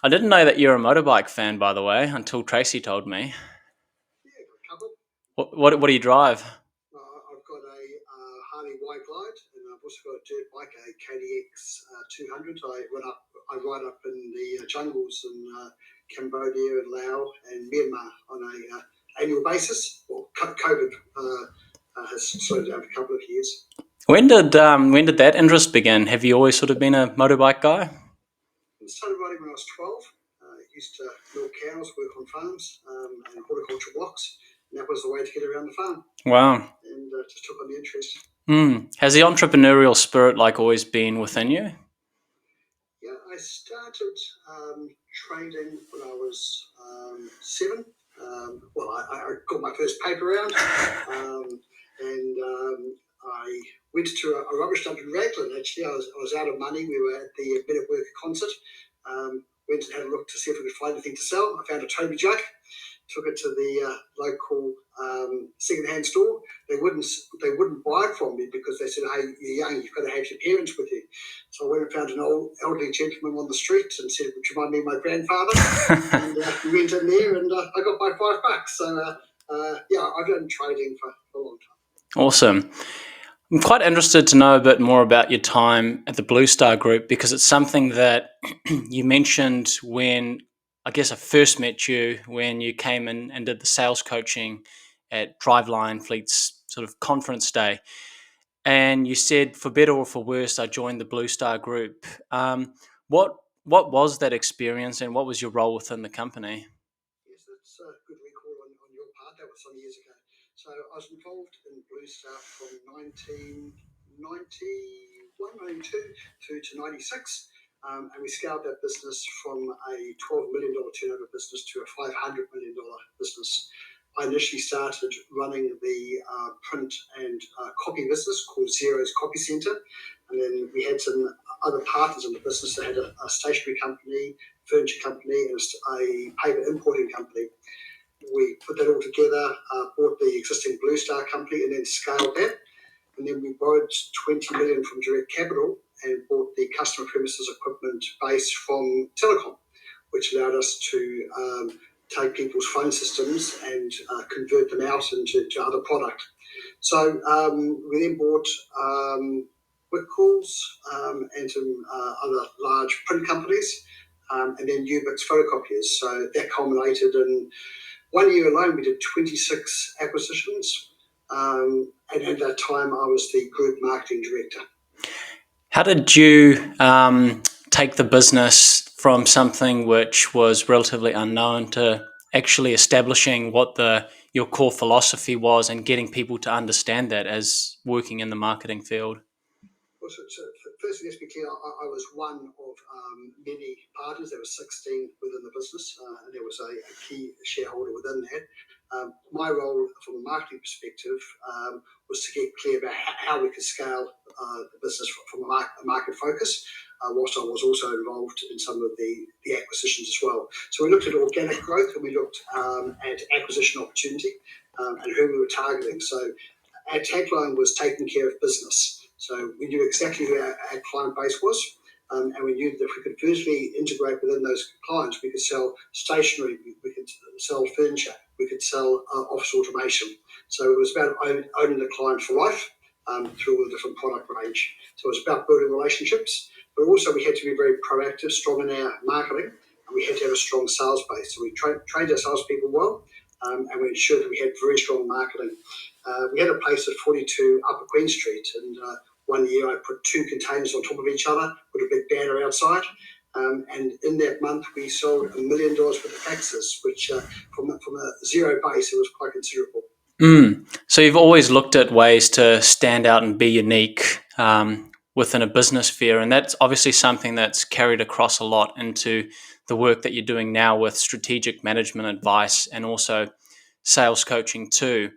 I didn't know that you're a motorbike fan, by the way, until Tracy told me. Yeah, got a couple. What do you drive? I've got a Harley Y-Glide, and I've also got a dirt bike, a KDX 200. I ride up in the jungles in Cambodia and Laos and Myanmar on a annual basis. Well, COVID has slowed down for a couple of years. When did that interest begin? Have you always sort of been a motorbike guy? I started riding when I was 12. Used to milk cows, work on farms, and horticulture blocks, and that was the way to get around the farm. Wow. And just took on the interest. Has the entrepreneurial spirit always been within you? Yeah, I started trading when I was 7. I got my first paper round, and I went to a rubbish dump in Raglan. Actually, I was out of money. We were at the Men at Work concert. Went and had a look to see if we could find anything to sell. I found a Toby jug. Took it to the local second-hand store. They wouldn't buy it from me because they said, "Hey, you're young. You've got to have your parents with you." So I went and found an old elderly gentleman on the street and said, "Would you mind being my grandfather?" And we went in there, and I got my $5. So I've done trading for a long time. Awesome. I'm quite interested to know a bit more about your time at the Blue Star Group, because it's something that you mentioned when I first met you, when you came in and did the sales coaching at Driveline Fleet's sort of conference day. And you said, for better or for worse, I joined the Blue Star Group. What was that experience, and what was your role within the company? Yes, that's a good recall on your part. That was some years ago. So I was involved in Blue Star from 1991, 92 through to 96. And we scaled that business from a $12 million turnover business to a $500 million business. I initially started running the print and copy business called Xerox Copy Center. And then we had some other partners in the business that had a stationery company, furniture company, and a paper importing company. We put that all together, bought the existing Blue Star company, and then scaled that. And then we borrowed $20 million from direct capital and bought the customer premises equipment base from Telecom, which allowed us to take people's phone systems and convert them out into other product. So we then bought Whitcoulls and some other large print companies, and then Ubix photocopiers. So that culminated in 1 year alone, we did 26 acquisitions. And at that time, I was the group marketing director. How did you take the business from something which was relatively unknown to actually establishing what your core philosophy was and getting people to understand that as working in the marketing field? Well, so firstly, let's be clear, I was one of many partners. There were 16 within the business, and there was a key shareholder within that. My role from a marketing perspective was to get clear about how we could scale the business from a market focus, whilst I was also involved in some of the acquisitions as well. So we looked at organic growth, and we looked at acquisition opportunity and who we were targeting. So our tagline was taking care of business. So we knew exactly who our client base was, and we knew that if we could virtually integrate within those clients, we could sell stationery, we could sell furniture, we could sell office automation. So it was about owning the client for life through all the different product range. So it was about building relationships, but also we had to be very proactive, strong in our marketing, and we had to have a strong sales base. So we trained our salespeople well, and we ensured that we had very strong marketing. We had a place at 42 Upper Queen Street, and 1 year I put 2 containers on top of each other, put a big banner outside, and in that month we sold $1 million worth of faxes, which from a zero base, it was quite considerable. So you've always looked at ways to stand out and be unique within a business sphere, and that's obviously something that's carried across a lot into the work that you're doing now with strategic management advice and also sales coaching too.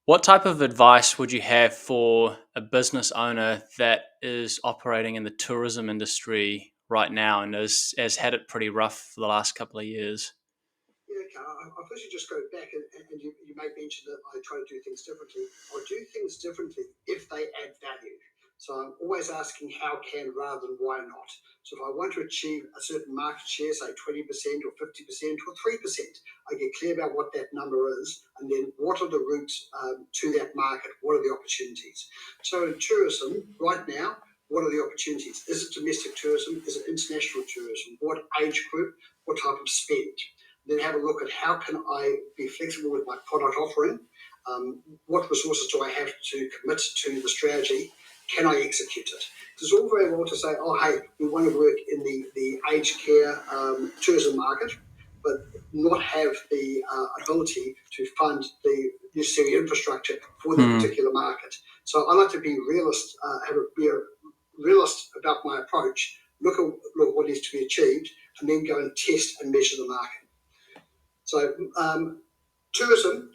What type of advice would you have for a business owner that is operating in the tourism industry right now and has had it pretty rough for the last couple of years? Yeah, okay. I'll firstly just go back, and you may mention that I try to do things differently. I'll do things differently if they add value. So I'm always asking how can rather than why not. So if I want to achieve a certain market share, say 20% or 50% or 3%, I get clear about what that number is, and then what are the routes to that market? What are the opportunities? So in tourism, right now, what are the opportunities? Is it domestic tourism? Is it international tourism? What age group? What type of spend? Then have a look at how can I be flexible with my product offering? What resources do I have to commit to the strategy? Can I execute it? It's all very well to say, oh, hey, we want to work in the aged care tourism market, but not have the ability to fund the necessary infrastructure for that particular market. So I like to be realist, be a realist about my approach, look at what needs to be achieved, and then go and test and measure the market. So tourism,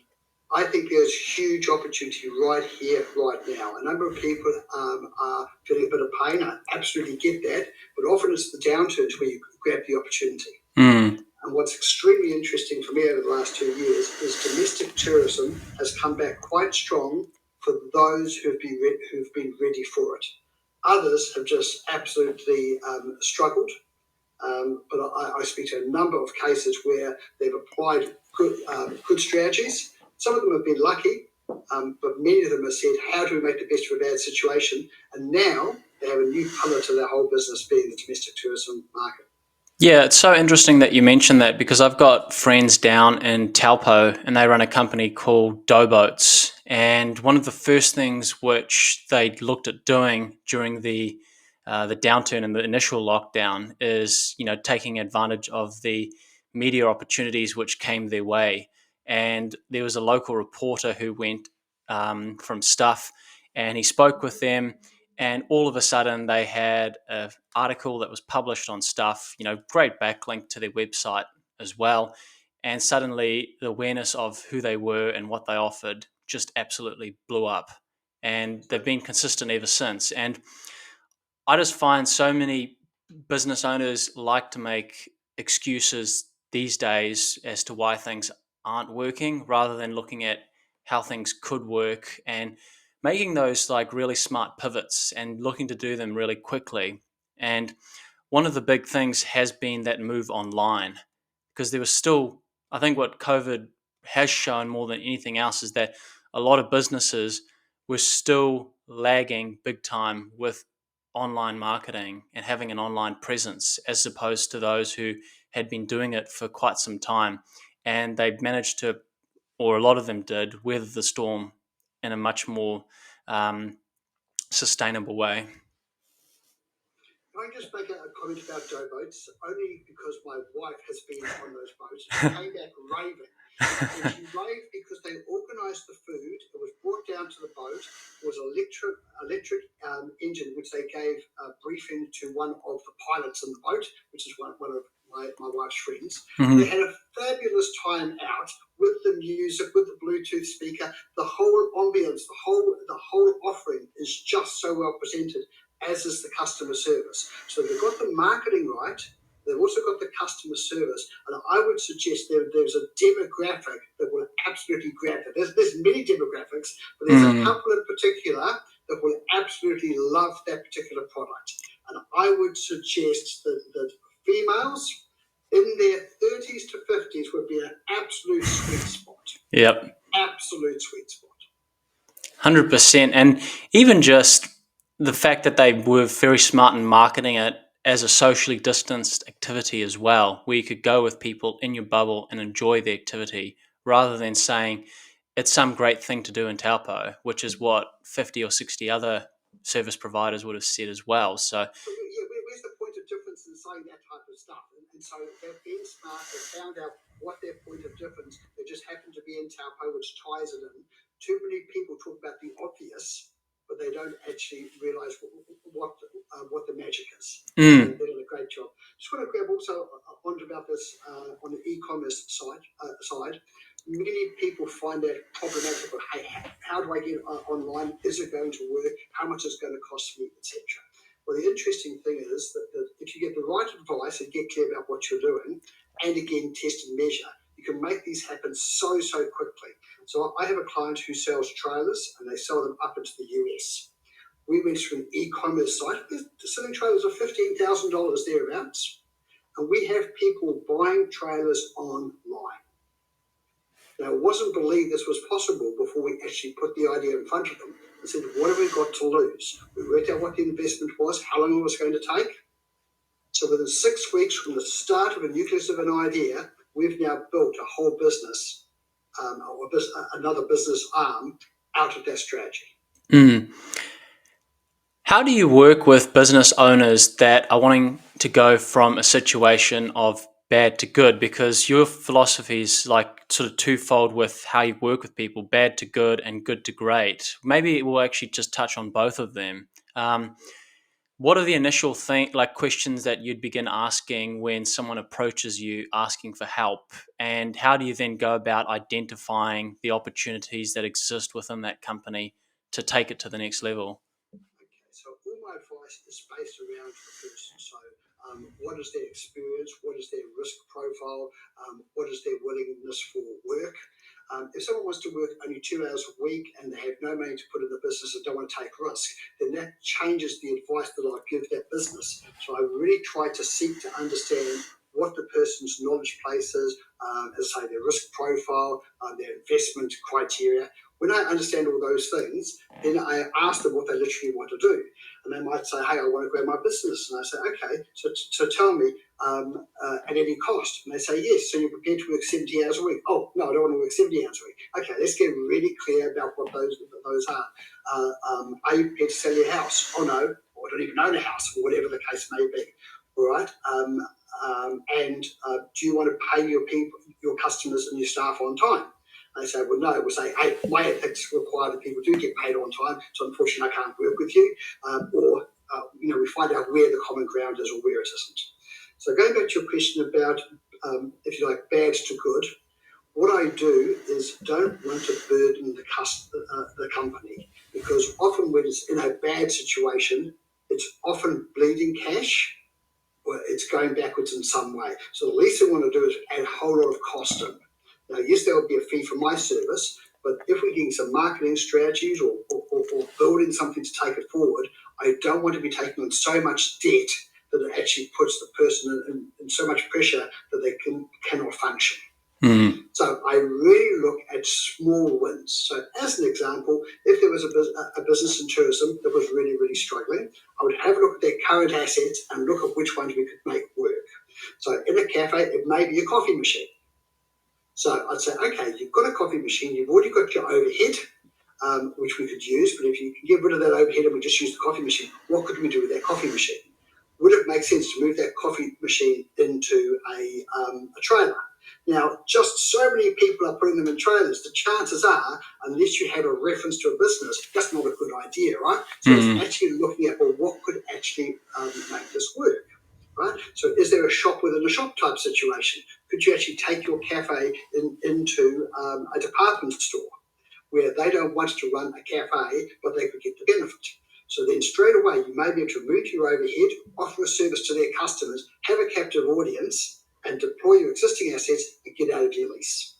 I think there's huge opportunity right here, right now. A number of people are feeling a bit of pain. I absolutely get that. But often it's the downturns where you grab the opportunity. And what's extremely interesting for me over the last 2 years is domestic tourism has come back quite strong for those who've been ready for it. Others have just absolutely struggled. But I speak to a number of cases where they've applied good strategies. Some of them have been lucky, but many of them have said, how do we make the best of a bad situation? And now they have a new pillar to their whole business, being the domestic tourism market. Yeah, it's so interesting that you mentioned that, because I've got friends down in Taupo and they run a company called Doughboats. And one of the first things which they looked at doing during the downturn and the initial lockdown is, taking advantage of the media opportunities which came their way. And there was a local reporter who went from Stuff, and he spoke with them. And all of a sudden, they had an article that was published on Stuff, great backlink to their website as well. And suddenly, the awareness of who they were and what they offered just absolutely blew up. And they've been consistent ever since. And I just find so many business owners like to make excuses these days as to why things aren't working, rather than looking at how things could work and making those like really smart pivots and looking to do them really quickly. And one of the big things has been that move online, because there was still, I think what COVID has shown more than anything else is that a lot of businesses were still lagging big time with online marketing and having an online presence, as opposed to those who had been doing it for quite some time. And they managed to, or a lot of them did, weather the storm in a much more sustainable way. Can I just make a comment about Doughboats? Only because my wife has been on those boats. She came back raving. And she raved because they organised the food. It was brought down to the boat. It was an electric engine, which they gave a briefing to one of the pilots in the boat, which is one of my wife's friends. They had a fabulous time out with the music, with the Bluetooth speaker. The whole ambience, the whole offering is just so well presented, as is the customer service. So they've got the marketing right. They've also got the customer service, and I would suggest there's a demographic that will absolutely grab it. There's many demographics, but there's a couple in particular that will absolutely love that particular product. And I would suggest that females in their 30s to 50s would be an absolute sweet spot. Yep. Absolute sweet spot. 100%. And even just the fact that they were very smart in marketing it as a socially distanced activity as well, where you could go with people in your bubble and enjoy the activity, rather than saying it's some great thing to do in Taupo, which is what 50 or 60 other service providers would have said as well. So where's the point of difference in saying that type of stuff? And so they've been smart, they found out what their point of difference, they just happened to be in Taupo, which ties it in. Too many people talk about the obvious, but they don't actually realise what the magic is. And they did a great job. Just want to grab also on about this on the e-commerce side. Many people find that problematic. Hey, how do I get online? Is it going to work? How much is it going to cost me, etc. Well, the interesting thing is that if you get the right advice and get clear about what you're doing, and again, test and measure, you can make these happen so quickly. So I have a client who sells trailers, and they sell them up into the US. we went to an e-commerce site. The selling trailers are $15,000 thereabouts, and we have people buying trailers online. Now, it wasn't believed this was possible before we actually put the idea in front of them and said, what have we got to lose? We worked out what the investment was, how long it was going to take. So within 6 weeks from the start of a nucleus of an idea, we've now built a whole business, another business arm out of that strategy. Mm. How do you work with business owners that are wanting to go from a situation of bad to good? Because your philosophy is like sort of twofold with how you work with people, bad to good and good to great. Maybe we'll actually just touch on both of them. What are the initial questions that you'd begin asking when someone approaches you asking for help? And how do you then go about identifying the opportunities that exist within that company to take it to the next level? So all my advice is based around the person. So what is their experience? What is their risk profile? What is their willingness for work? If someone wants to work only 2 hours a week and they have no money to put in the business and don't want to take risk, then that changes the advice that I give that business. So I really try to seek to understand what the person's knowledge base is, as I say, their risk profile, their investment criteria. When I understand all those things, then I ask them what they literally want to do. And they might say, hey, I want to grow my business. And I say, okay, so tell me, at any cost. And they say, yes, so you're prepared to work 70 hours a week. Oh, no, I don't want to work 70 hours a week. Okay, let's get really clear about what those are. Are you prepared to sell your house? Oh, no, or I don't even own a house, or whatever the case may be. All right. And do you want to pay your customers and your staff on time? They say, well, no. We'll say, hey, my ethics require that people do get paid on time, so unfortunately I can't work with you. We find out where the common ground is or where it isn't. So going back to your question about, if you like, bad to good, what I do is don't want to burden the company, because often when it's in a bad situation, it's often bleeding cash, or it's going backwards in some way. So the least I want to do is add a whole lot of cost in. Now, yes, there will be a fee for my service, but if we're getting some marketing strategies or building something to take it forward, I don't want to be taking on so much debt that it actually puts the person in so much pressure that they cannot function. Mm. So I really look at small wins. So as an example, if there was a business in tourism that was really, really struggling, I would have a look at their current assets and look at which ones we could make work. So in a cafe, it may be a coffee machine. So I'd say, okay, you've got a coffee machine, you've already got your overhead, which we could use, but if you can get rid of that overhead and we just use the coffee machine, what could we do with that coffee machine? Would it make sense to move that coffee machine into a trailer? Now, just so many people are putting them in trailers, the chances are, unless you have a reference to a business, that's not a good idea, right? So it's actually looking at, well, what could actually make this work? Right? So is there a shop within a shop type situation? Could you actually take your cafe into a department store where they don't want to run a cafe, but they could get the benefit? So then straight away, you may be able to remove your overhead, offer a service to their customers, have a captive audience, and deploy your existing assets and get out of your lease.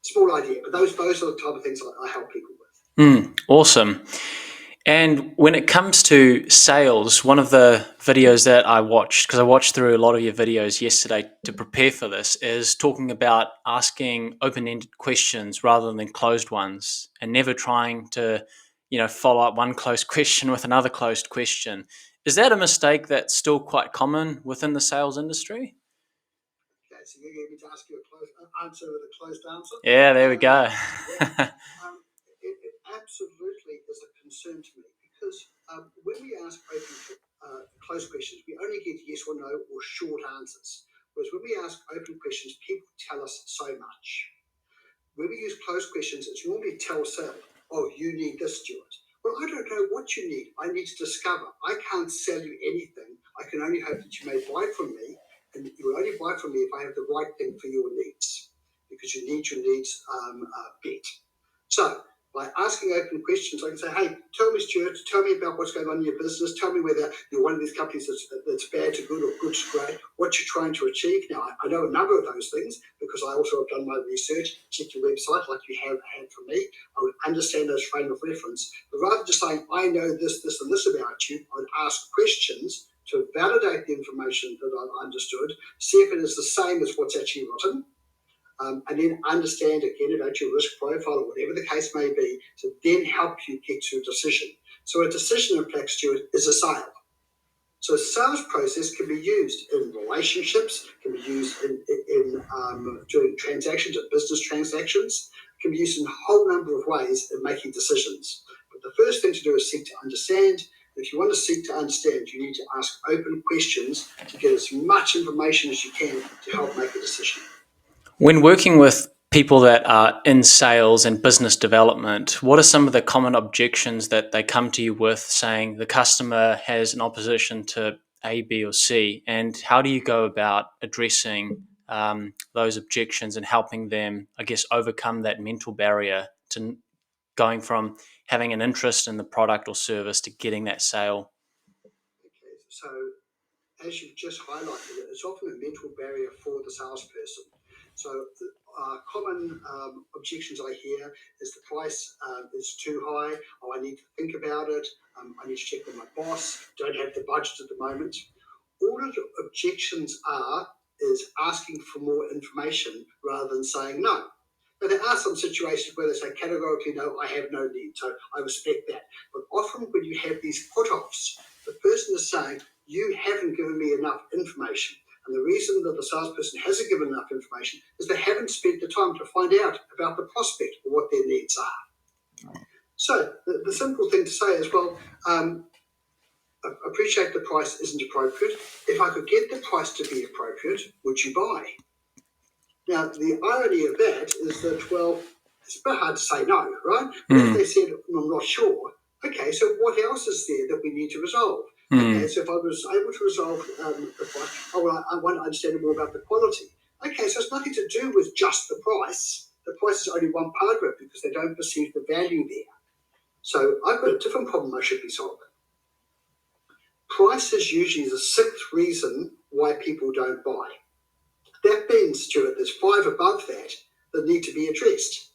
Small idea, but those are the type of things I help people with. Awesome. And when it comes to sales, one of the videos that I watched, because I watched through a lot of your videos yesterday to prepare for this, is talking about asking open-ended questions rather than closed ones, and never trying to, follow up one closed question with another closed question. Is that a mistake that's still quite common within the sales industry? Okay, so you get me to ask you a closed answer with a closed answer? Yeah, there we go. It absolutely is a concern to me, because when we ask closed questions, we only get yes or no or short answers. Whereas when we ask open questions, people tell us so much. When we use closed questions, it's normally tell sell. Oh, you need this, Stuart. Well, I don't know what you need. I need to discover. I can't sell you anything. I can only hope that you may buy from me, and you will only buy from me if I have the right thing for your needs, because you need your needs met. So by asking open questions, I can say, hey, tell me, Stuart, tell me about what's going on in your business. Tell me whether you're one of these companies that's bad to good or good to great, what you're trying to achieve. Now, I know a number of those things because because I also have done my research, checked your website like you have had from me. I would understand those frame of reference. But rather than just saying, I know this, this, and this about you, I would ask questions to validate the information that I've understood, see if it is the same as what's actually written, and then understand again about your risk profile or whatever the case may be, to then help you get to a decision. So a decision, in fact, Stuart, is a sale. So a sales process can be used in relationships, can be used in doing transactions, or business transactions, can be used in a whole number of ways in making decisions. But the first thing to do is seek to understand. If you want to seek to understand, you need to ask open questions to get as much information as you can to help make a decision. When working with people that are in sales and business development, what are some of the common objections that they come to you with, saying the customer has an opposition to A, B, or C? And how do you go about addressing those objections and helping them, I guess, overcome that mental barrier to going from having an interest in the product or service to getting that sale? Okay, so as you've just highlighted, it's often a mental barrier for the salesperson. So common objections I hear is the price is too high. Oh, I need to think about it. I need to check with my boss. Don't have the budget at the moment. All of the objections is asking for more information rather than saying no. Now, there are some situations where they say categorically, no, I have no need. So I respect that. But often when you have these put-offs, the person is saying, you haven't given me enough information. And the reason that the salesperson hasn't given enough information is they haven't spent the time to find out about the prospect or what their needs are. So the simple thing to say is, well, appreciate the price isn't appropriate. If I could get the price to be appropriate, would you buy? Now, the irony of that is that, well, it's a bit hard to say no, right? If they said, I'm not sure, okay, so what else is there that we need to resolve? Okay, so if I was able to resolve the price, I want to understand more about the quality. Okay, so it's nothing to do with just the price. The price is only one part of it because they don't perceive the value there. So I've got a different problem I should be solving. Price is usually the sixth reason why people don't buy. That means, Stuart, there's 5 above that need to be addressed.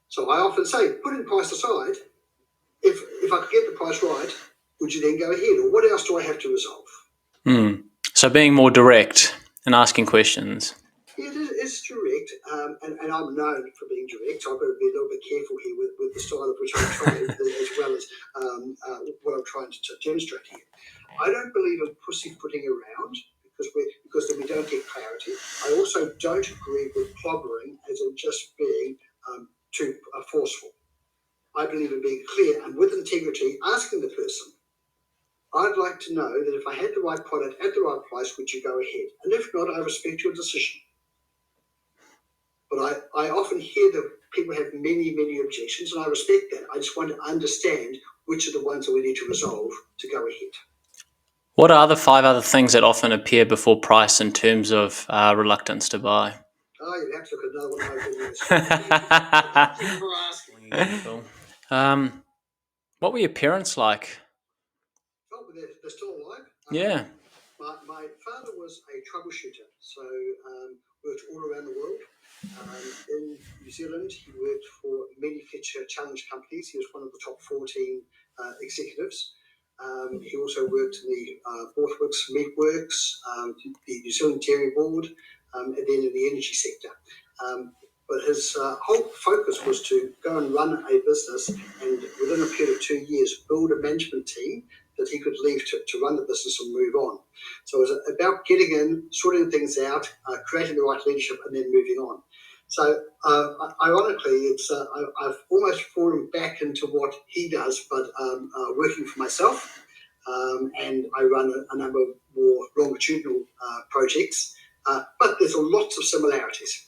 So I often say, putting price aside, if I could get the price right, would you then go ahead? Or what else do I have to resolve? So being more direct and asking questions. Yeah, it's direct, and I'm known for being direct. So I've got to be a little bit careful here with the style of which I'm trying, as well as what I'm trying to demonstrate here. I don't believe in pussyfooting around because then we don't get clarity. I also don't agree with clobbering as in just being too forceful. I believe in being clear and with integrity, asking the person, I'd like to know that if I had the right product at the right price, would you go ahead? And if not, I respect your decision. But I often hear that people have many, many objections, and I respect that. I just want to understand which are the ones that we need to resolve to go ahead. What are the 5 other things that often appear before price in terms of reluctance to buy? Oh, you have to look at another one of my videos. Thank you for asking. What were your parents like? Oh, they're still alive. Yeah. My father was a troubleshooter, so worked all around the world. In New Zealand, he worked for many Fletcher Challenge companies. He was one of the top 14 executives. He also worked in the Forthright Meatworks, the New Zealand Dairy Board, and then in the energy sector. But his whole focus was to go and run a business and within a period of 2 years build a management team that he could leave to run the business and move on. So it was about getting in, sorting things out, creating the right leadership, and then moving on. So ironically, I've almost fallen back into what he does, but working for myself, and I run a number of more longitudinal projects, but there's lots of similarities.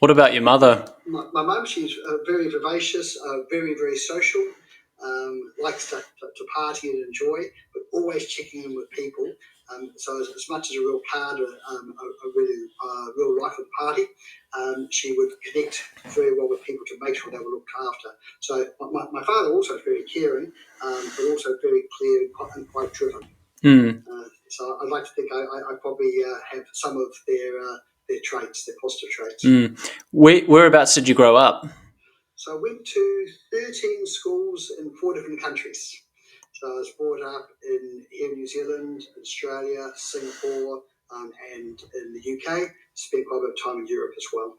What about your mother? My mum, she's very vivacious, very, very social, likes to party and enjoy, but always checking in with people. So as much as a real card, a really real life of the party, she would connect very well with people to make sure they were looked after. So my father also is very caring, but also very clear and quite driven. So I'd like to think I probably have some of their their traits, their positive traits. Whereabouts did you grow up? So I went to 13 schools in 4 different countries. So I was brought up here in New Zealand, Australia, Singapore, and in the UK. Spent quite a bit of time in Europe as well.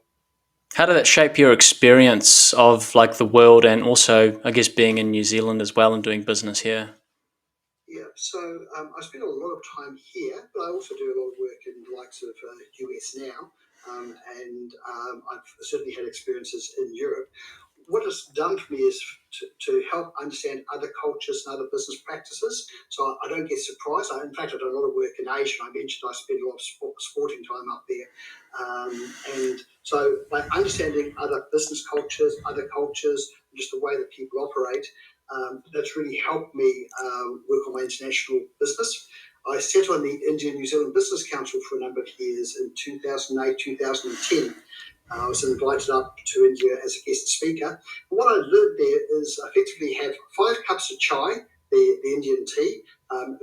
How did that shape your experience of like the world, and also, I guess, being in New Zealand as well and doing business here? Yeah, so I spend a lot of time here, but I also do a lot of work in the likes of US now, and I've certainly had experiences in Europe. What it's done for me is to help understand other cultures and other business practices, so I don't get surprised. In fact, I've done a lot of work in Asia. I mentioned I spend a lot of sporting time up there, and so by understanding other business cultures, just the way that people operate, that's really helped me work on my international business. I sat on the India-New Zealand Business Council for a number of years in 2008, 2010. I was invited up to India as a guest speaker. And what I learned there is effectively have 5 cups of chai, the Indian tea,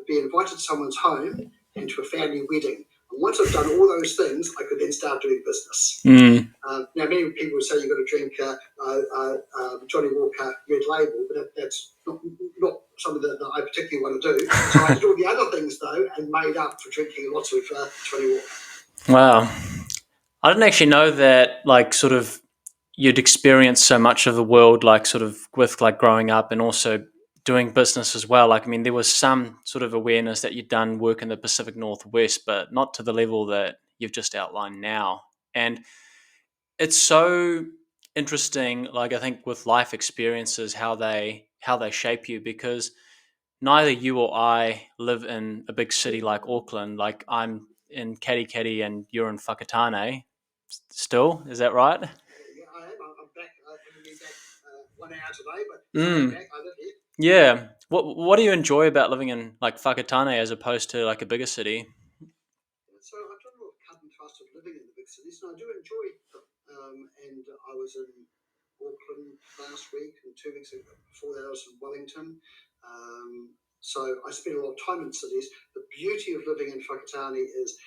be invited to someone's home and to a family wedding. And once I've done all those things, I could then start doing business. Now, many people say you've got to drink Johnny Walker Red Label, but that's not something that I particularly want to do. So I did all the other things, though, and made up for drinking lots of Johnny Walker. Wow. I didn't actually know that, like, sort of you'd experienced so much of the world, like, sort of with like growing up and also doing business as well. Like, I mean, there was some sort of awareness that you'd done work in the Pacific Northwest, but not to the level that you've just outlined now. And it's so interesting, like, I think with life experiences, how they shape you, because neither you or I live in a big city like Auckland. Like, I'm in Katikati and you're in Whakatane still. Is that right? Yeah, I am. I'm back. I'm going to be back 1 hour today, but I'm back. I live here. Yeah. What do you enjoy about living in like Whakatane as opposed to like a bigger city? So I've done a lot of cut and thrust of living in the big cities, and I do enjoy them. And I was in Auckland last week, and 2 weeks before that I was in Wellington. So I spend a lot of time in cities. The beauty of living in Whakatane is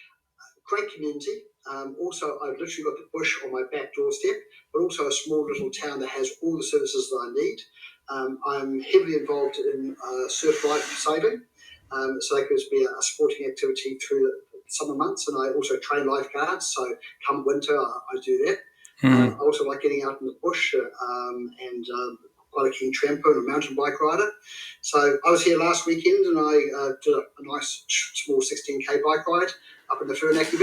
great community. Also, I've literally got the bush on my back doorstep, but also a small little town that has all the services that I need. I'm heavily involved in surf life saving, so that gives me a sporting activity through the summer months, and I also train lifeguards. So come winter, I do that. I also like getting out in the bush and quite a keen tramper and a mountain bike rider. So I was here last weekend and I did a nice small 16k bike ride up in the Whirinaki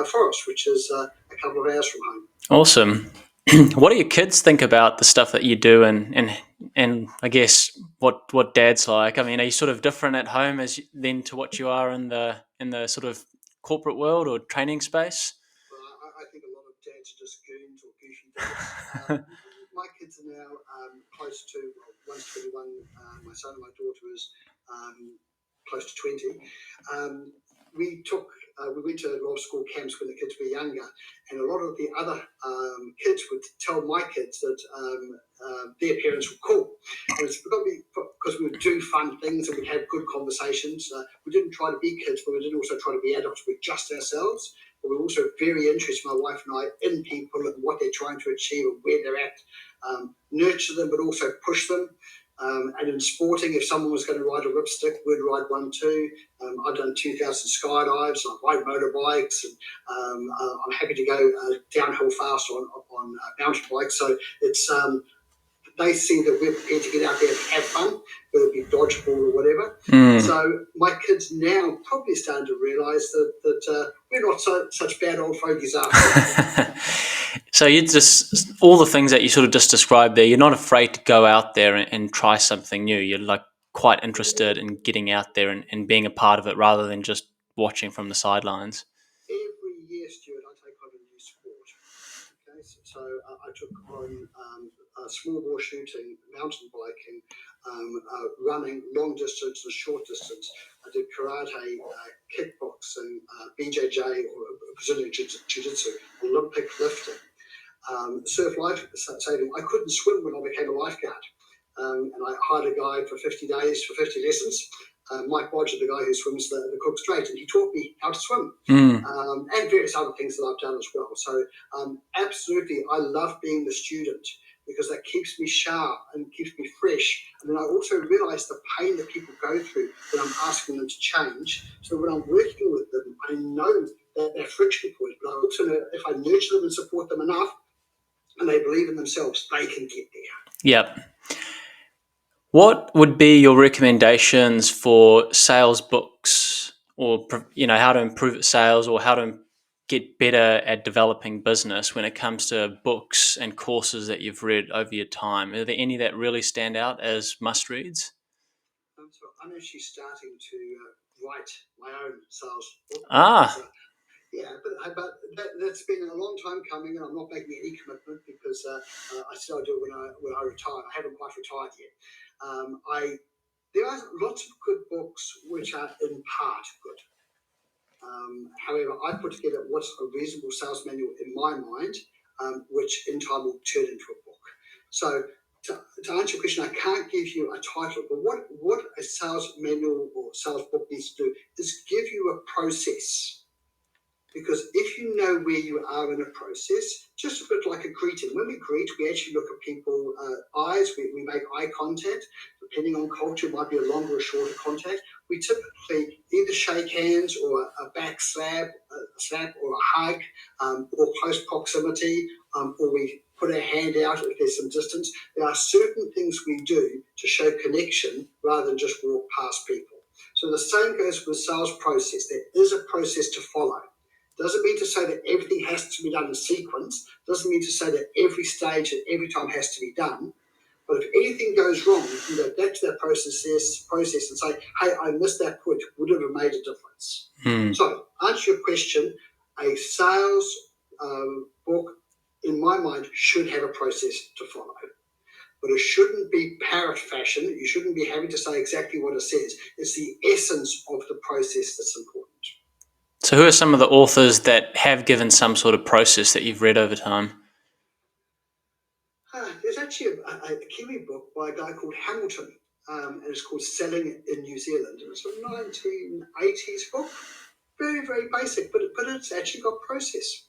forest, which is a couple of hours from home. Awesome. What do your kids think about the stuff that you do, and I guess what dad's like? I mean, are you sort of different at home than to what you are in the sort of corporate world or training space? Well, I think a lot of dads are just goons or goofy dads. My kids are now close to, one's 21, my son and my daughter is close to 20. We went to a lot of school camps when the kids were younger, and a lot of the other kids would tell my kids that their parents were cool. And it's because we would do fun things and we'd have good conversations. We didn't try to be kids, but we didn't also try to be adults with just ourselves. But we were also very interested, my wife and I, in people and what they're trying to achieve and where they're at. Nurture them, but also push them. And in sporting, if someone was going to ride a ripstick, we'd ride one too. I've done 2,000 skydives, I ride motorbikes, and I'm happy to go downhill fast on mountain bikes. So it's they see that we're prepared to get out there and have fun, whether it be dodgeball or whatever. So my kids now probably starting to realise that we're not such bad old fogies after all. So you just, all the things that you sort of just described there, you're not afraid to go out there and try something new. You're like quite interested in getting out there and being a part of it rather than just watching from the sidelines. Every year, Stuart, I take on a new sport. Okay, so I took on small bore shooting, mountain biking, running, long distance and short distance. I did karate, kickboxing, BJJ or Brazilian jiu-jitsu, Olympic lifting. Surf life saving. I couldn't swim when I became a lifeguard. And I hired a guy for 50 days for 50 lessons. Mike Bodger, the guy who swims the Cook Strait, and he taught me how to swim, and various other things that I've done as well. So absolutely, I love being the student because that keeps me sharp and keeps me fresh. And then I also realise the pain that people go through when I'm asking them to change. So when I'm working with them, I know that they're friction point, but I also know if I nurture them and support them enough, and they believe in themselves, they can get there. Yep. What would be your recommendations for sales books, or how to improve sales, or how to get better at developing business when it comes to books and courses that you've read over your time? Are there any that really stand out as must-reads? So I'm actually starting to write my own sales book. Yeah, but that's been a long time coming, and I'm not making any commitment because I still do it when I retire. I haven't quite retired yet. There are lots of good books which are in part good. However, I put together what's a reasonable sales manual in my mind, which in time will turn into a book. So to answer your question, I can't give you a title, but what a sales manual or sales book needs to do is give you a process. Because if you know where you are in a process, just a bit like a greeting. When we greet, we actually look at people's eyes. We make eye contact. Depending on culture, it might be a longer or shorter contact. We typically either shake hands or a back slap or a hug, or close proximity, or we put our hand out if there's some distance. There are certain things we do to show connection rather than just walk past people. So the same goes with sales process. There is a process to follow. Doesn't mean to say that everything has to be done in sequence. Doesn't mean to say that every stage and every time has to be done. But if anything goes wrong, you can go back to that process and say, hey, I missed that point. Would it have made a difference? So, answer your question, a sales book, in my mind, should have a process to follow. But it shouldn't be parrot fashion. You shouldn't be having to say exactly what it says. It's the essence of the process that's important. So who are some of the authors that have given some sort of process that you've read over time? There's actually a Kiwi book by a guy called Hamilton, and it's called Selling in New Zealand. And it's a 1980s book. Very, very basic, but it's actually got process.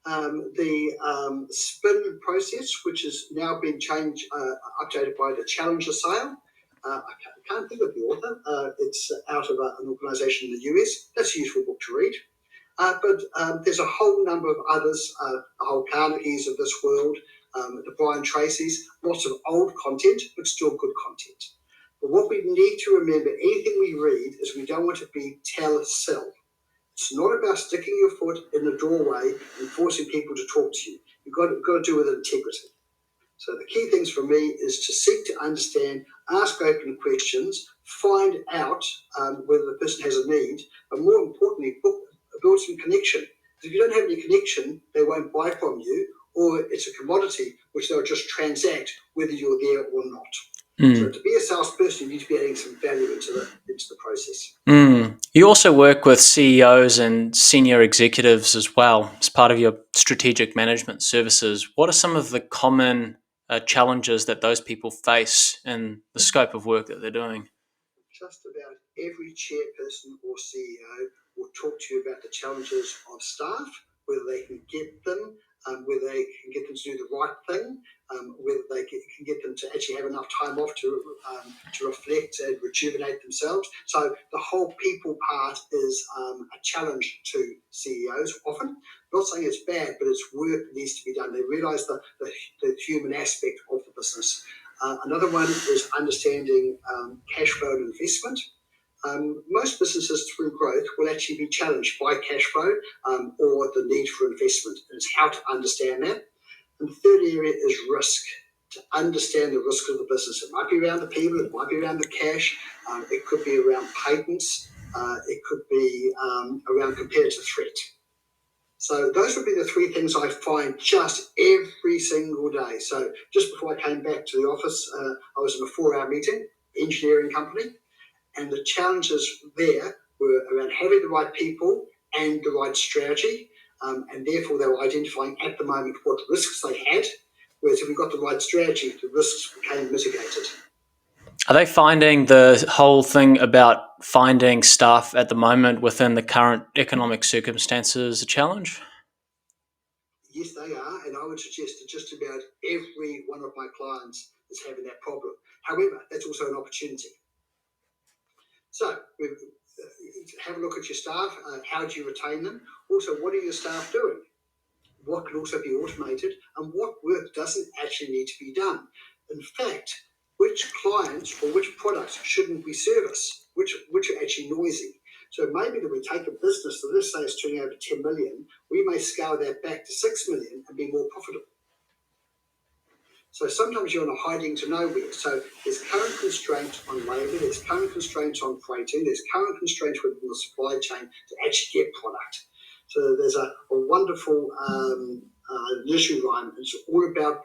The spin process, which has now been updated by the Challenger sale. I can't think of the author. It's out of an organisation in the US. That's a useful book to read. But there's a whole number of others, the whole Carnegies of this world, the Brian Tracy's, lots of old content, but still good content. But what we need to remember, anything we read, is we don't want to be tell-sell. It's not about sticking your foot in the doorway and forcing people to talk to you. You've got to do it with integrity. So the key things for me is to seek to understand, ask open questions, find out whether the person has a need, but more importantly, build some connection. If you don't have any connection, they won't buy from you, or it's a commodity which they'll just transact whether you're there or not. So to be a salesperson, you need to be adding some value into the process. You also work with CEOs and senior executives as well as part of your strategic management services. What are some of the common challenges that those people face in the scope of work that they're doing? Just about every chairperson or CEO will talk to you about the challenges of staff, whether they can get them, whether they can get them to do the right thing, whether they can get them to actually have enough time off to reflect and rejuvenate themselves. So the whole people part is a challenge to CEOs often. I'm not saying it's bad, but it's work that needs to be done. They realise the human aspect of the business. Another one is understanding cash flow and investment. Most businesses through growth will actually be challenged by cash flow or the need for investment. And it's how to understand that. And the third area is risk. To understand the risk of the business. It might be around the people, it might be around the cash, it could be around patents, it could be around competitive threat. So those would be the three things I find just every single day. So just before I came back to the office, I was in a 4-hour meeting, engineering company, and the challenges there were around having the right people and the right strategy, and therefore they were identifying at the moment what risks they had, whereas if we got the right strategy, the risks became mitigated. Are they finding the whole thing about finding staff at the moment within the current economic circumstances a challenge? Yes, they are, and I would suggest that just about every one of my clients is having that problem. However, that's also an opportunity. So have a look at your staff. How do you retain them? Also, what are your staff doing? What can also be automated, and what work doesn't actually need to be done? In fact, which clients or which products shouldn't we service? Which are actually noisy? So maybe that we take a business that, let's say, is turning over 10 million, we may scale that back to 6 million and be more profitable. So sometimes you're on a hiding to nowhere. So there's current constraints on labour, there's current constraints on freighting, there's current constraints within the supply chain to actually get product. So there's a wonderful nursery rhyme. It's all about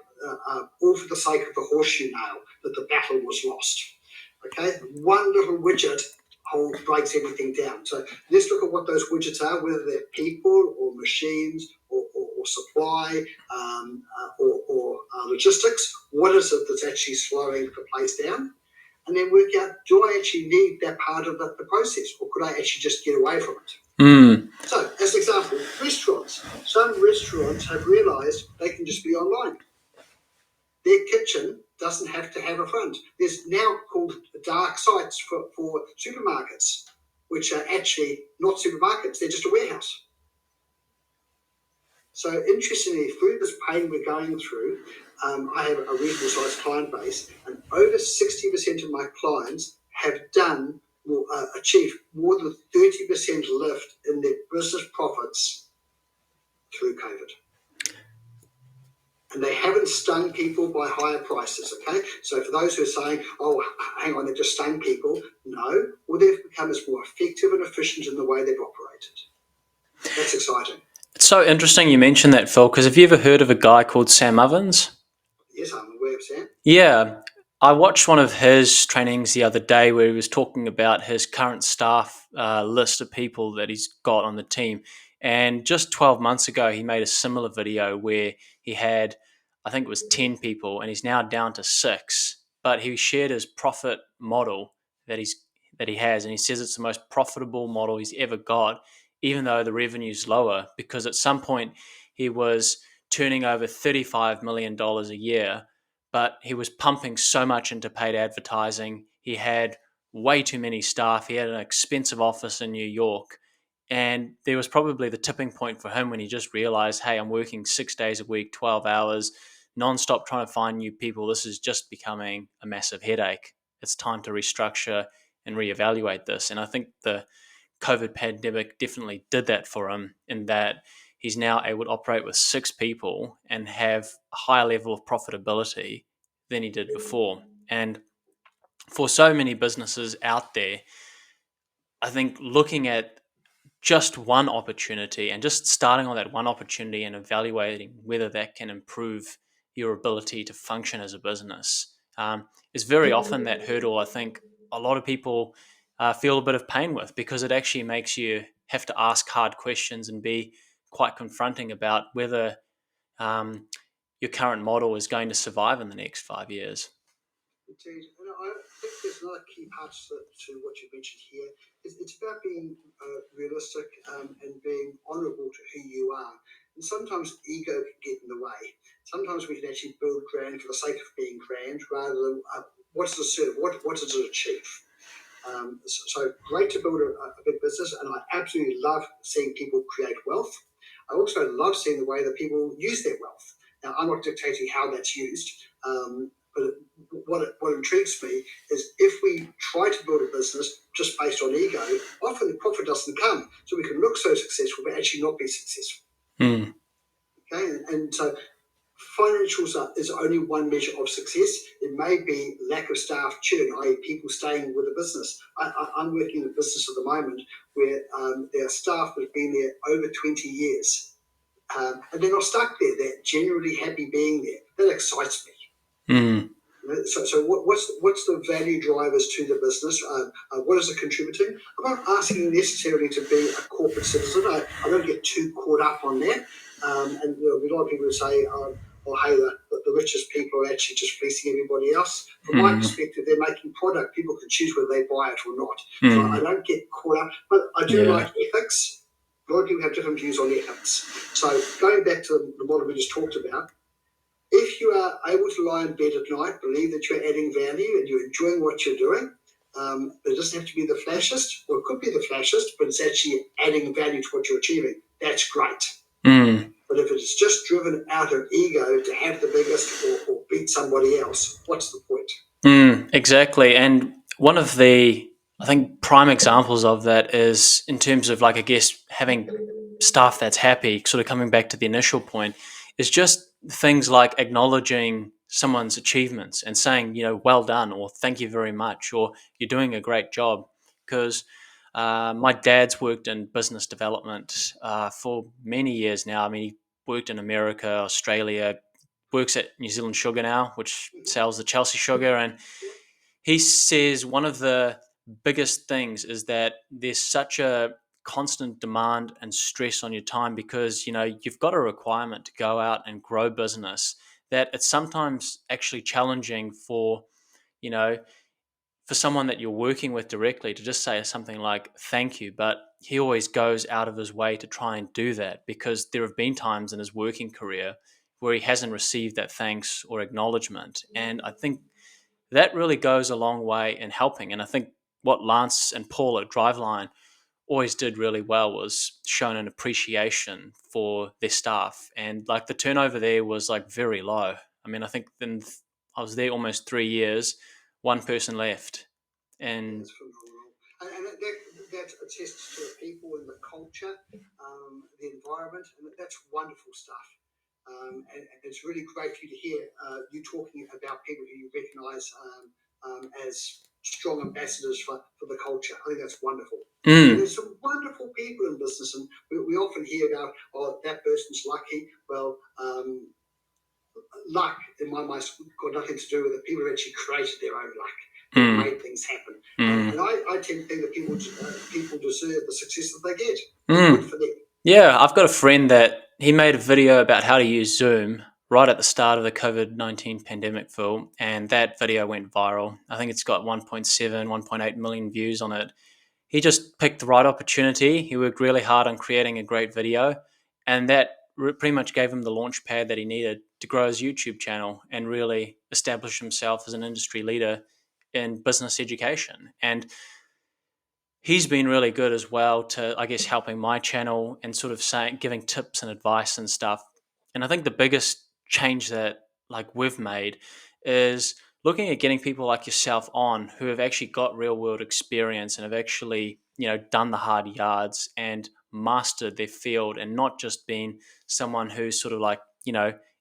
all for the sake of the horseshoe nail, that the battle was lost. Okay, one little widget breaks everything down. So let's look at what those widgets are, whether they're people or machines or supply or logistics. What is it that's actually slowing the place down? And then work out, do I actually need that part of the process, or could I actually just get away from it? So, as an example, restaurants. Some restaurants have realised they can just be online. Their kitchen doesn't have to have a front. There's now called dark sites for supermarkets, which are actually not supermarkets, they're just a warehouse. So interestingly, through this pain we're going through, I have a reasonable sized client base, and over 60% of my clients have achieved more than 30% lift in their business profits through COVID. And they haven't stung people by higher prices, okay? So for those who are saying, oh, hang on, they've just stung people, no. Well, they've become as more effective and efficient in the way they've operated. That's exciting. It's so interesting you mentioned that, Phil, because have you ever heard of a guy called Sam Ovens? Yes, I'm aware of Sam. Yeah. I watched one of his trainings the other day where he was talking about his current staff list of people that he's got on the team. And just 12 months ago, he made a similar video where he had, I think it was 10 people, and he's now down to 6. But he shared his profit model that he has, and he says it's the most profitable model he's ever got, even though the revenue's lower, because at some point he was turning over $35 million a year, but he was pumping so much into paid advertising. He had way too many staff. He had an expensive office in New York. And there was probably the tipping point for him when he just realized, hey, I'm working 6 days a week, 12 hours, nonstop trying to find new people. This is just becoming a massive headache. It's time to restructure and reevaluate this. And I think the COVID pandemic definitely did that for him, in that he's now able to operate with 6 people and have a higher level of profitability than he did before. And for so many businesses out there, I think looking at just one opportunity and just starting on that one opportunity and evaluating whether that can improve your ability to function as a business is very often that hurdle I think a lot of people feel a bit of pain with, because it actually makes you have to ask hard questions and be quite confronting about whether your current model is going to survive in the next 5 years. Indeed. And I think there's another key part to what you mentioned here. It's about being realistic and being honourable to who you are. And sometimes ego can get in the way. Sometimes we can actually build grand for the sake of being grand, rather than what's the serve, what does it achieve? So great to build a big business, and I absolutely love seeing people create wealth. I also love seeing the way that people use their wealth. Now, I'm not dictating how that's used, but what intrigues me is if we try to build a business just based on ego, often the profit doesn't come. So we can look so successful, but actually not be successful. Okay, and so financials is only one measure of success. It may be lack of staff churn, i.e. people staying with the business. I'm working in a business at the moment where there are staff that have been there over 20 years. And they're not stuck there. They're genuinely happy being there. That excites me. So what's the value drivers to the business? What is it contributing? I'm not asking necessarily to be a corporate citizen. I don't get too caught up on that. And there'll be a lot of people who say, or hey, the richest people are actually just fleecing everybody else. From my perspective, they're making product. People can choose whether they buy it or not. So I don't get caught up. But I do like ethics. A lot of people have different views on ethics. So going back to the model we just talked about, if you are able to lie in bed at night, believe that you're adding value and you're enjoying what you're doing, it doesn't have to be the flashiest, or it could be the flashiest, but it's actually adding value to what you're achieving. That's great. But if it's just driven out of ego to have the biggest or beat somebody else, what's the point? Exactly. And one of the, I think, prime examples of that is in terms of, like, I guess, having staff that's happy, sort of coming back to the initial point, is just things like acknowledging someone's achievements and saying, well done, or thank you very much, or you're doing a great job. Because my dad's worked in business development for many years now. I mean, he worked in America, Australia, works at New Zealand Sugar now, which sells the Chelsea sugar. And he says one of the biggest things is that there's such a constant demand and stress on your time because you've got a requirement to go out and grow business, that it's sometimes actually challenging for you know for someone that you're working with directly to just say something like thank you. But he always goes out of his way to try and do that, because there have been times in his working career where he hasn't received that thanks or acknowledgement. And I think that really goes a long way in helping. And I think what Lance and Paul at Driveline always did really well was shown an appreciation for their staff. And like the turnover there was like very low. I mean, I think then I was there almost 3 years, one person left. And That's phenomenal. And that attests to the people and the culture, the environment, and that's wonderful stuff. And it's really great for you to hear you talking about people who you recognise as strong ambassadors for the culture. I think that's wonderful. And there's some wonderful people in business, and we often hear about, oh, that person's lucky. Well, luck, in my mind, got nothing to do with it. People have actually created their own luck. They've made things happen. And I tend to think that people deserve the success that they get. Good for them. Yeah, I've got a friend that he made a video about how to use Zoom right at the start of the COVID-19 pandemic, Phil, and that video went viral. I think it's got 1.7, 1.8 million views on it. He just picked the right opportunity. He worked really hard on creating a great video, and that pretty much gave him the launch pad that he needed to grow his YouTube channel and really establish himself as an industry leader in business education. And he's been really good as well to, I guess, helping my channel and sort of saying, giving tips and advice and stuff. And I think the biggest change that like we've made is looking at getting people like yourself on who have actually got real world experience and have actually, done the hard yards and mastered their field, and not just been someone who's sort of like,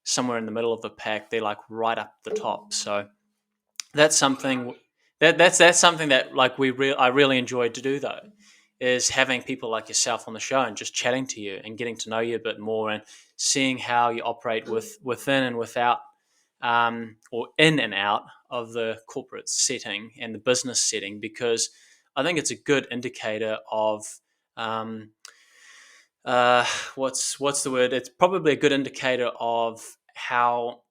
somewhere in the middle of the pack. They're like right up the top. So that's something that's something that like I really enjoyed to do, though, is having people like yourself on the show and just chatting to you and getting to know you a bit more and seeing how you operate within and without, or in and out of the corporate setting and the business setting, because I think it's a good indicator of, um, what's the word? It's probably a good indicator of how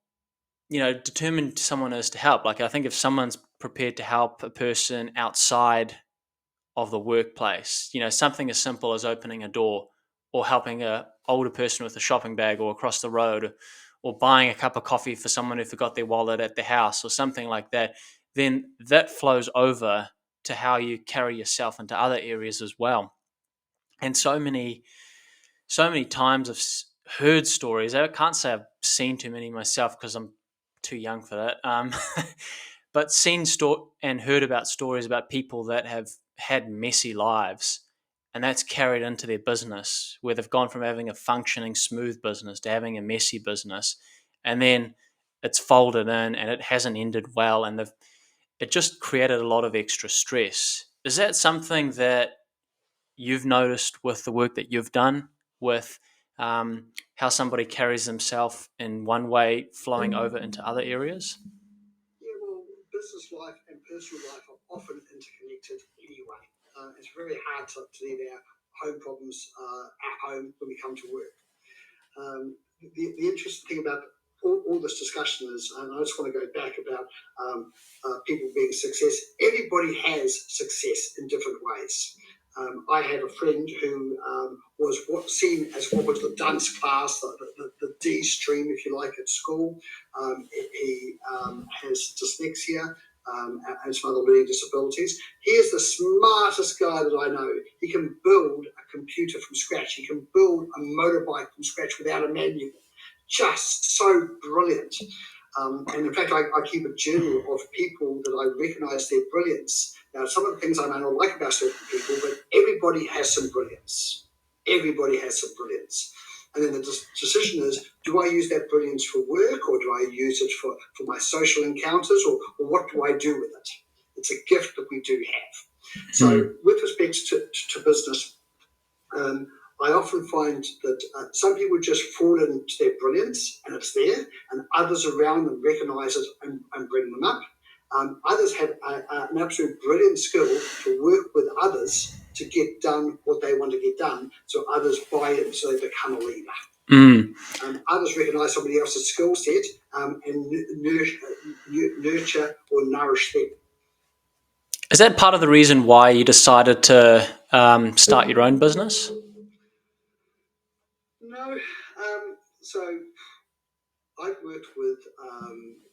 determined someone is to help. Like, I think if someone's prepared to help a person outside of the workplace, something as simple as opening a door, or helping a older person with a shopping bag or across the road, or buying a cup of coffee for someone who forgot their wallet at the house or something like that, then that flows over to how you carry yourself into other areas as well. And so many times I've heard stories. I can't say I've seen too many myself because I'm too young for that. But seen and heard about stories about people that have had messy lives, and that's carried into their business, where they've gone from having a functioning, smooth business to having a messy business, and then it's folded in and it hasn't ended well, and it just created a lot of extra stress. Is that something that you've noticed with the work that you've done with, how somebody carries themselves in one way flowing over into other areas? Yeah, well, business life and personal life are often interconnected anyway. It's very hard to leave our home problems at home when we come to work. The interesting thing about all this discussion is, and I just want to go back about people being success. Everybody has success in different ways. I have a friend who was seen as what was the dunce class, the D stream, if you like, at school. He has dyslexia and some other learning disabilities. He is the smartest guy that I know. He can build a computer from scratch. He can build a motorbike from scratch without a manual. Just so brilliant. And in fact, I keep a journal of people that I recognise their brilliance. Now, some of the things I may not like about certain people, but everybody has some brilliance. Everybody has some brilliance. And then the decision is, do I use that brilliance for work, or do I use it for my social encounters, or what do I do with it? It's a gift that we do have. So with respect to business, I often find that some people just fall into their brilliance and it's there, and others around them recognise it and bring them up. Others have an absolute brilliant skill to work with others to get done what they want to get done, so others buy in, so they become a leader. Others recognise somebody else's skill set and nurture or nourish them. Is that part of the reason why you decided to start your own business? No. So I've worked with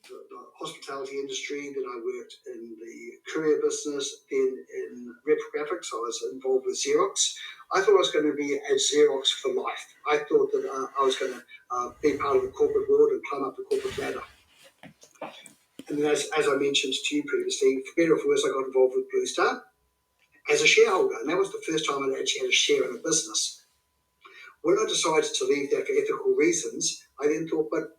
the hospitality industry, then I worked in the courier business, then in reprographics. I was involved with Xerox. I thought I was going to be at Xerox for life. I thought that I was going to be part of the corporate world and climb up the corporate ladder. And then, as I mentioned to you previously, for better or for worse, I got involved with Blue Star as a shareholder. And that was the first time I'd actually had a share in a business. When I decided to leave that for ethical reasons, I then thought, but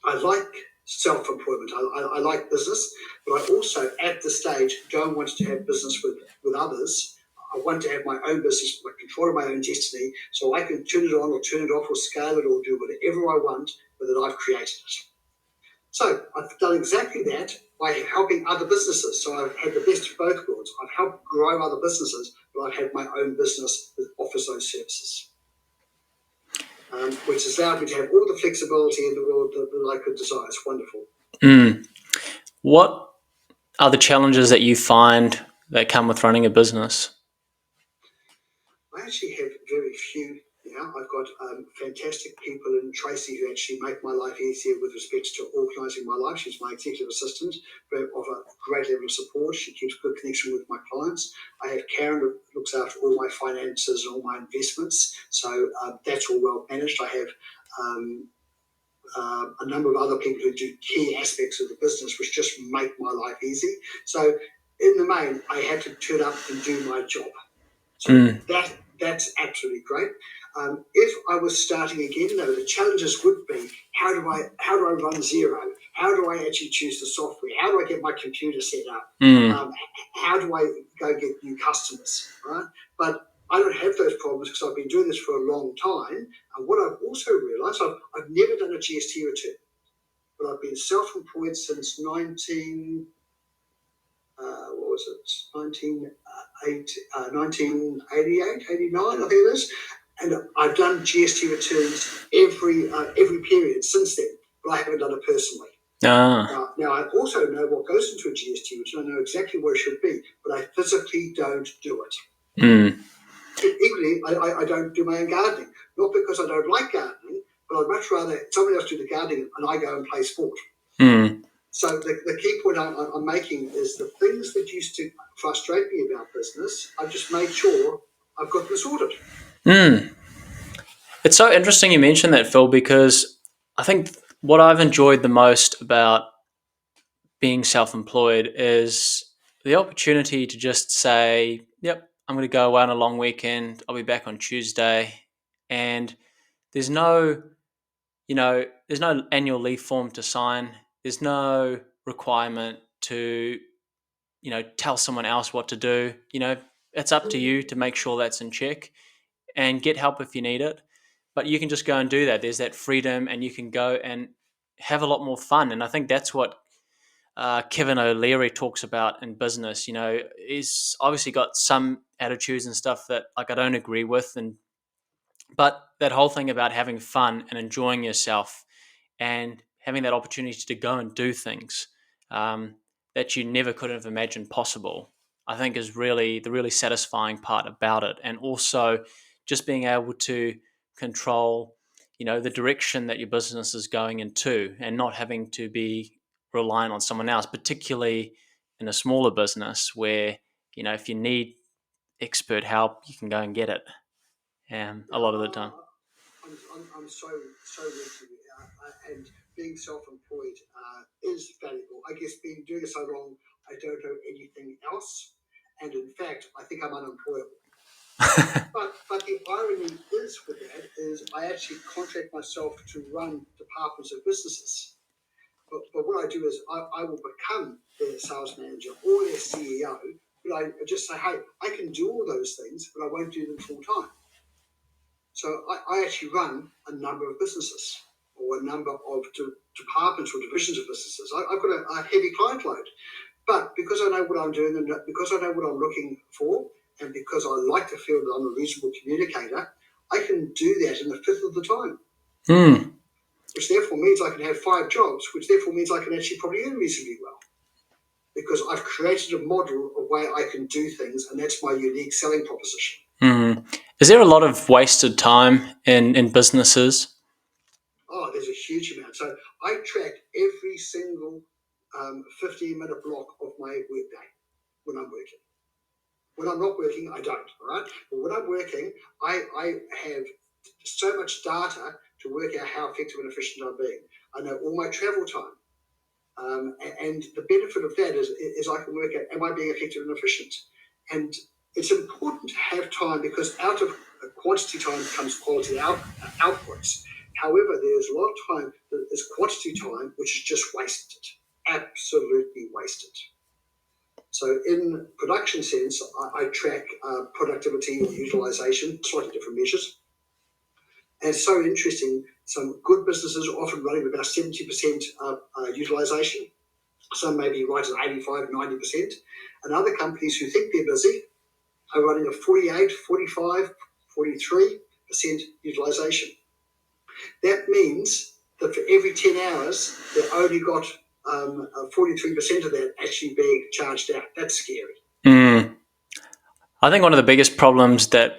I like self-employment. I like business, but I also, at this stage, don't want to have business with others. I want to have my own business, my control of my own destiny, so I can turn it on or turn it off or scale it or do whatever I want, but that I've created it. So I've done exactly that by helping other businesses. So I've had the best of both worlds. I've helped grow other businesses, but I've had my own business that offers those services. Which has allowed me to have all the flexibility in the world that I could desire. It's wonderful. What are the challenges that you find that come with running a business? I actually have very few now. I've got fantastic people in Tracy who actually make my life easier with respect to organising my life. She's my executive assistant, who offer a great level of support. She keeps good connection with my clients. I have Karen who looks after all my finances and all my investments. So that's all well managed. I have a number of other people who do key aspects of the business, which just make my life easy. So in the main, I had to turn up and do my job. So that's absolutely great. If I was starting again, though, the challenges would be how do I run Xero? How do I actually choose the software? How do I get my computer set up? How do I go get new customers? Right? But I don't have those problems because I've been doing this for a long time. And what I've also realised, I've never done a GST return, but I've been self-employed since 1988, 89, I think it is. And I've done GST returns every period since then, but I haven't done it personally. Now, I also know what goes into a GST return. I know exactly what it should be, but I physically don't do it. Equally, I don't do my own gardening, not because I don't like gardening, but I'd much rather somebody else do the gardening and I go and play sport. So the key point I'm making is the things that used to frustrate me about business, I've just made sure I've got them sorted. It's so interesting you mentioned that, Phil, because I think what I've enjoyed the most about being self-employed is the opportunity to just say, yep, I'm going to go away on a long weekend. I'll be back on Tuesday. And there's no annual leave form to sign. There's no requirement to, tell someone else what to do. It's up to you to make sure that's in check and get help if you need it. But you can just go and do that. There's that freedom and you can go and have a lot more fun. And I think that's what Kevin O'Leary talks about in business. He's obviously got some attitudes and stuff that I don't agree with. But that whole thing about having fun and enjoying yourself and having that opportunity to go and do things that you never could have imagined possible, I think is really the really satisfying part about it. And also just being able to control, the direction that your business is going into, and not having to be reliant on someone else, particularly in a smaller business where, if you need expert help, you can go and get it a lot of the time. I'm so with you, and being self-employed is valuable. I guess being doing it so long, I don't know anything else, and in fact, I think I'm unemployable. but the irony is with that is I actually contract myself to run departments of businesses. But what I do is I will become their sales manager or their CEO, but I just say, hey, I can do all those things, but I won't do them full time. So I actually run a number of businesses or a number of departments or divisions of businesses. I've got a heavy client load, but because I know what I'm doing and because I know what I'm looking for, and because I like to feel that I'm a reasonable communicator, I can do that in a fifth of the time. Which therefore means I can have 5 jobs, which therefore means I can actually probably earn reasonably well. Because I've created a model of way I can do things, and that's my unique selling proposition. Is there a lot of wasted time in businesses? Oh, there's a huge amount. So I track every single 15-minute block of my workday when I'm working. When I'm not working, I don't, all right? But when I'm working, I have so much data to work out how effective and efficient I'm being. I know all my travel time. And the benefit of that is I can work out, am I being effective and efficient? And it's important to have time, because out of quantity time comes quality outputs. However, there's a lot of time that is quantity time which is just wasted, absolutely wasted. So in production sense, I track productivity or utilization, slightly different measures. And it's so interesting, some good businesses are often running about 70% utilization. Some may be right at 85, 90%. And other companies who think they're busy are running a 48, 45, 43% utilization. That means that for every 10 hours, they've only got 43% of that actually being charged out. That's scary. I think one of the biggest problems that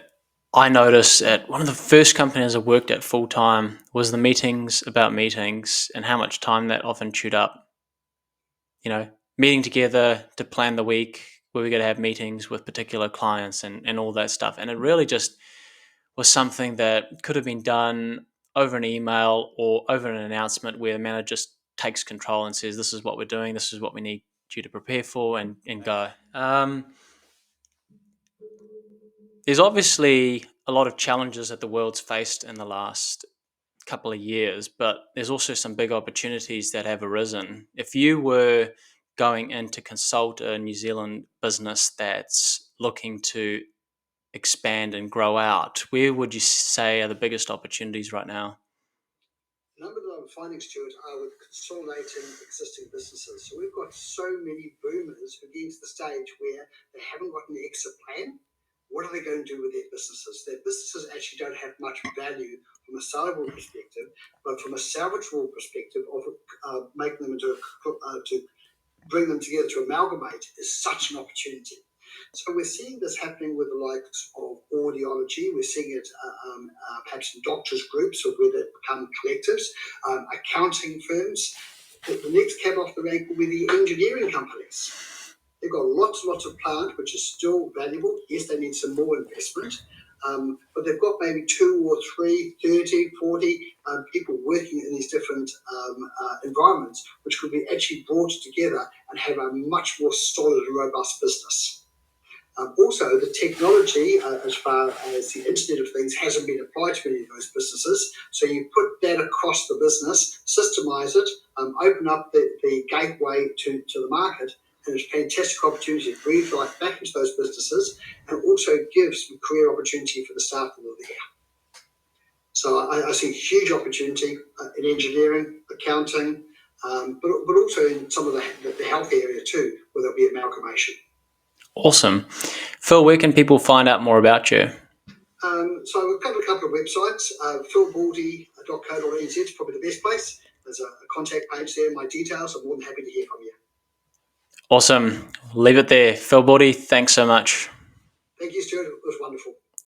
I noticed at one of the first companies I worked at full time was the meetings about meetings and how much time that often chewed up. Meeting together to plan the week where we're going to have meetings with particular clients and all that stuff. And it really just was something that could have been done over an email or over an announcement where the manager just takes control and says, this is what we're doing, this is what we need you to prepare for, and go. There's obviously a lot of challenges that the world's faced in the last couple of years, but there's also some big opportunities that have arisen. If you were going in to consult a New Zealand business that's looking to expand and grow out, where would you say are the biggest opportunities right now? The number that I'm finding, Stuart, are with consolidating existing businesses. So we've got so many boomers who get to the stage where they haven't got an exit plan. What are they going to do with their businesses? Their businesses actually don't have much value from a sellable perspective, but from a salvageable perspective of making them into to bring them together to amalgamate is such an opportunity. So we're seeing this happening with the likes of audiology. We're seeing it perhaps in doctors' groups or where they become collectives, accounting firms. The next cab off the rank will be the engineering companies. They've got lots and lots of plant, which is still valuable. Yes, they need some more investment, but they've got maybe 2 or 3, 30, 40 people working in these different environments, which could be actually brought together and have a much more solid and robust business. Also, the technology, as far as the Internet of Things, hasn't been applied to many of those businesses. So you put that across the business, systemize it, open up the gateway to the market, and it's a fantastic opportunity to breathe life back into those businesses and also give some career opportunity for the staff that are there. So I see huge opportunity in engineering, accounting, but also in some of the health area too, where there'll be amalgamation. Awesome. Phil, where can people find out more about you? So we've got a couple of websites. Philbaldey.co.nz is probably the best place. there's a contact page there, my details. I'm more than happy to hear from you. Awesome. Leave it there. Phil Baldey, thanks so much. Thank you, Stuart. It was wonderful.